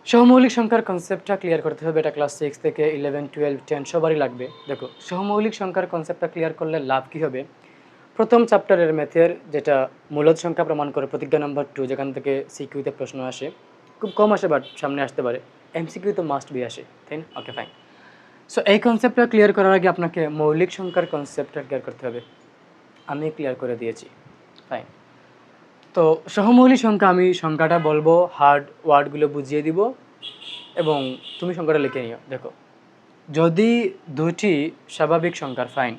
সহমৌলিক সংখ্যার কনসেপ্টটা ক্লিয়ার করতে হবে। এটা ক্লাস 6 থেকে 11, 12, 10 সবারই লাগবে। দেখো, সহমৌলিক সংখ্যার কনসেপ্টটা ক্লিয়ার করলে লাভ কী হবে? প্রথম চ্যাপ্টারের ম্যাথের যেটা মূলদ সংখ্যা প্রমাণ করে প্রতিজ্ঞা নাম্বার 2, যেখান থেকে সিকিউতে প্রশ্ন আসে, খুব কম আসে বাট সামনে আসতে পারে। এমসিকিউ তো মাস্ট বি আসে, তাই না? ওকে, ফাইন। সো এই কনসেপ্টটা ক্লিয়ার করার আগে আপনাকে মৌলিক সংখ্যার কনসেপ্টটা ক্লিয়ার করতে হবে। আমি ক্লিয়ার করে দিয়েছি, ফাইন। তো সহমৌলিক সংখ্যা, আমি সংখ্যাটা বলবো, হার্ড ওয়ার্ডগুলো বুঝিয়ে দিব এবং তুমি সংখ্যাটা লিখে নিও। দেখো, যদি দুটি স্বাভাবিক সংখ্যার, ফাইন।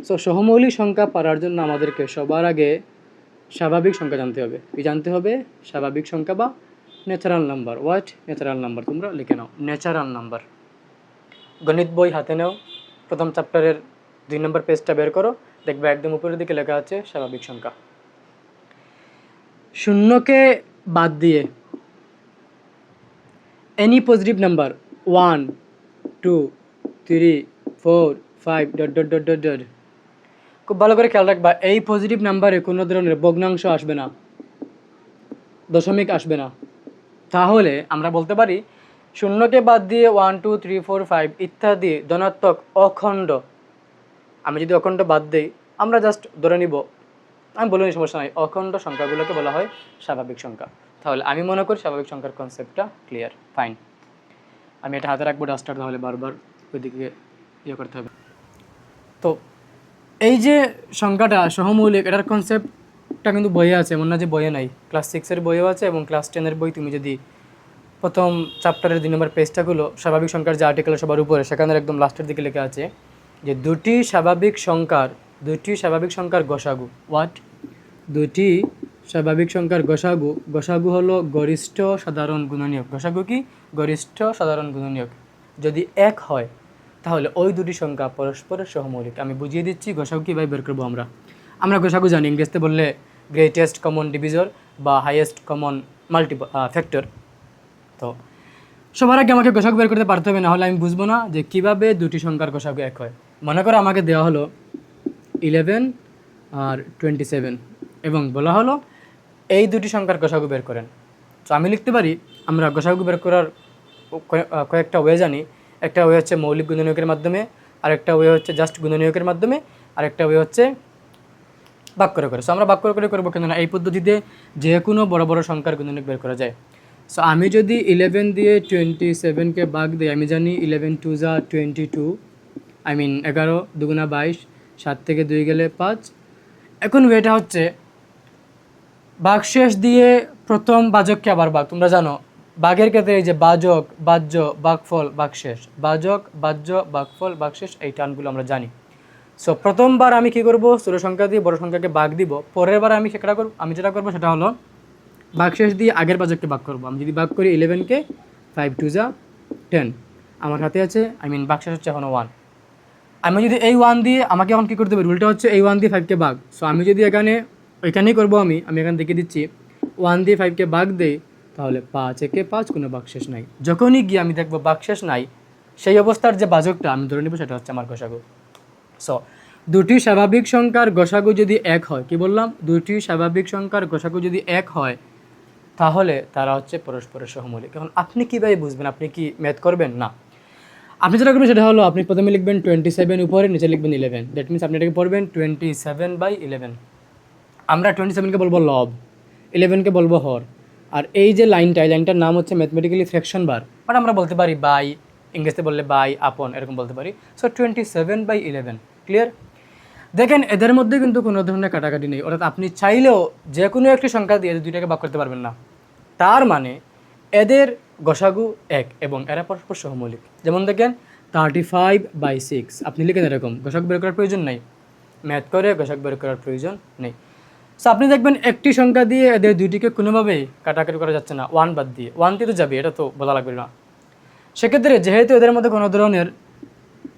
সো সহমৌলিক সংখ্যা পাওয়ার জন্য আমাদেরকে সবার আগে স্বাভাবিক সংখ্যা জানতে হবে। কি জানতে হবে? স্বাভাবিক সংখ্যা বা natural number. What? Natural number. তোমরা লিখে নাও, ন্যাচারাল নাম্বার। গণিত বই হাতে নাও, প্রথম চ্যাপ্টারের 2 নম্বর পেজটা বের করো, দেখবে একদম উপরের দিকে লেখা আছে স্বাভাবিক সংখ্যা। শূন্যকে বাদ দিয়ে any positive number 1, 2, 3, 4, 5 dot dot dot dot dot. খুব ভালো করে খেয়াল রাখবা, এই পজিটিভ নাম্বারে কোনো ধরনের ভগ্নাংশ আসবে না, দশমিক আসবে না। তাহলে আমরা বলতে পারি শূন্যকে বাদ দিয়ে 1, 2, 3, 4, 5 ইত্যাদি ধনাত্মক অখণ্ড, আমি যদি অখণ্ড বাদ দিই, আমরা জাস্ট ধরে নিব, আমি বলে নিই, সমস্যা নাই, অখণ্ড সংখ্যাগুলোকে বলা হয় স্বাভাবিক সংখ্যা। তাহলে আমি মনে করি স্বাভাবিক সংখ্যার কনসেপ্টটা ক্লিয়ার, ফাইন। আমি এটা হাতে রাখবো ডাস্টার, তাহলে বারবার ওইদিকে ইয়ে করতে হবে। তো এই যে সংখ্যাটা সহমৌলিক, এটার কনসেপ্টটা কিন্তু বইয়ে আছে, এমন না যে বইয়ে নাই। ক্লাস 6-এর বইও আছে এবং ক্লাস 10-এর বই তুমি যদি প্রথম চ্যাপ্টারের 2 নম্বর পেজটাগুলো, স্বাভাবিক সংখ্যার যে আর্টিকেল সবার উপরে, সেখানে একদম লাস্টের দিকে লেখা আছে যে দুটি স্বাভাবিক সংখ্যার গসাগু। হোয়াট? দুটি স্বাভাবিক সংখ্যার গসাগু। গসাগু হলো গরিষ্ঠ সাধারণ গুণনীয়ক। গসাগু কি? গরিষ্ঠ সাধারণ গুণনীয়ক। যদি 1 হয় তাহলে ওই দুটি সংখ্যা পরস্পরের সহমৌলিক। আমি বুঝিয়ে দিচ্ছি গসাগু কীভাবে বের করবো। আমরা গসাগু জানি, ইংরেজিতে বললে গ্রেটেস্ট কমন ডিভিজর বা হাইয়েস্ট কমন ফ্যাক্টর। তো সবার আগে আমাকে গসাগু বের করতে পারতে হবে, না হলে আমি বুঝবো না যে কীভাবে দুটি সংখ্যার গসাগু 1 হয়। মনে করো আমাকে দেওয়া হলো 11 আর 27 এবং বলা হলো এই দুটি সংখ্যার গসাগু বের করেন। তো আমি লিখতে পারি, আমরা গসাগু বের করার কয়েকটা ওয়ে জানি। একটা ওয়ে হচ্ছে মৌলিক গুণনীয়কের মাধ্যমে, আরেকটা ওয়ে হচ্ছে জাস্ট গুণনীয়কের মাধ্যমে, আরেকটা ওয়ে হচ্ছে ভাগ করে করে। সো আমরা ভাগ করে করে করবো, কেন না এই পদ্ধতিতে যে কোনো বড় বড় সংখ্যার গুণনীয়ক বের করা যায়। সো আমি যদি 11 দিয়ে 27কে ভাগ দিই, আমি জানি 11 2 যা 22, 11 2 22, 7 থেকে 2 গেলে 5। এখন ওয়েটা হচ্ছে ভাগশেষ দিয়ে প্রথম বাজককে আবার ভাগ। তোমরা জানো ভাগের ক্ষেত্রে এই যে বাজক, বাহ্য, ভাগফল, ভাগশেষ, বাজক, বাহ্য, ভাগফল, ভাগশেষ, এই টার্মগুলো আমরা জানি। সো প্রথমবার আমি কী করব? ছোটো সংখ্যা দিয়ে বড় সংখ্যাকে ভাগ দিব। পরের বার আমি যেটা করবো সেটা হলো ভাগশেষ দিয়ে আগের বাজককে ভাগ করবো। আমি যদি ভাগ করি 11কে 5 2 যা 10, আমার হাতে আছে ভাগশেষ হচ্ছে এখনও 1। আমি যদি এই 1 দিয়ে, আমাকে এখন কী করতে হবে? রুলটা হচ্ছে এই 1 দিয়ে 5কে ভাগ। সো আমি যদি ওইখানেই করবো, আমি এখানে দেখে দিচ্ছি 1 দিয়ে 5কে ভাগ দেই, তাহলে 5 একে 5, কোনো ভাগশেষ নাই। যখনই গিয়ে আমি দেখবো ভাগশেষ নাই, সেই অবস্থার যে বাজকটা আমি ধরে নেব সেটা হচ্ছে আমার গসাগু। সো দুটি স্বাভাবিক সংখ্যার গসাগু যদি 1 হয়, কি বললাম? দুটি স্বাভাবিক সংখ্যার গসাগু যদি 1 হয় তাহলে তারা হচ্ছে পরস্পরের সহমৌলিক। এখন আপনি কীভাবে বুঝবেন? আপনি কি ম্যাথ করবেন? না, আপনি যেটা করবেন সেটা হলো আপনি প্রথমে লিখবেন 27 উপরে, নিচে লিখবেন 11। দ্যাট মিনস আপনি এটাকে পড়বেন 27/11। আমরা 27কে বলবো লব, 11কে বলবো হর। আর এই যে লাইনটা, এই লাইনটার নাম হচ্ছে ম্যাথমেটিক্যালি ফ্র্যাকশন বার, বাট আমরা বলতে পারি বাই, ইংরেজিতে বললে বাই, আপন, এরকম বলতে পারি। So 27/11, clear? দেখেন এদের মধ্যে কিন্তু কোনো ধরনের কাটাকাটি নেই, অর্থাৎ আপনি চাইলেও যে কোনো একটি সংখ্যা দিয়ে দুইটাকে ভাগ করতে পারবেন না। তার মানে এদের গসাগু 1 এবং এরা পরস্পর সহমৌলিক। যেমন দেখেন 35/6, আপনি লিখেন এরকম, গসাগু বের করার প্রয়োজন নেই, ম্যাথ করে গসাগু বের করার প্রয়োজন নেই। সো আপনি দেখবেন একটি সংখ্যা দিয়ে এদের দুইটিকে কোনোভাবেই কাটাকাটি করা যাচ্ছে না, 1 বাদ দিয়ে। 1 দিয়ে তো যাবে, এটা তো বলা লাগবে না। সেক্ষেত্রে যেহেতু এদের মধ্যে কোনো ধরনের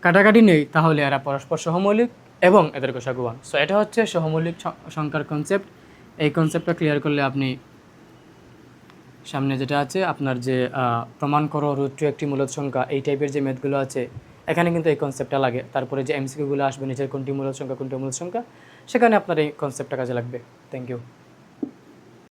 কাটাকাটি নেই, তাহলে এরা পরস্পর সহমৌলিক এবং এদের গসাগু 1। সো এটা হচ্ছে সহমৌলিক সংখ্যার কনসেপ্ট। এই কনসেপ্টটা ক্লিয়ার করলে আপনি সামনে যেটা আছে আপনার যে প্রমাণ করো √2 একটি মূলদ সংখ্যা, এই টাইপের যে ম্যাথগুলো আছে, এখানে কিন্তু এই কনসেপ্টটা লাগে। তারপরে যে এমসিকিউগুলো আসবে, নিচের কোনটি মূলদ সংখ্যা কোনটি অমূলদ সংখ্যা, সেখানে আপনার এই কনসেপ্টটা কাজে লাগবে। Thank you.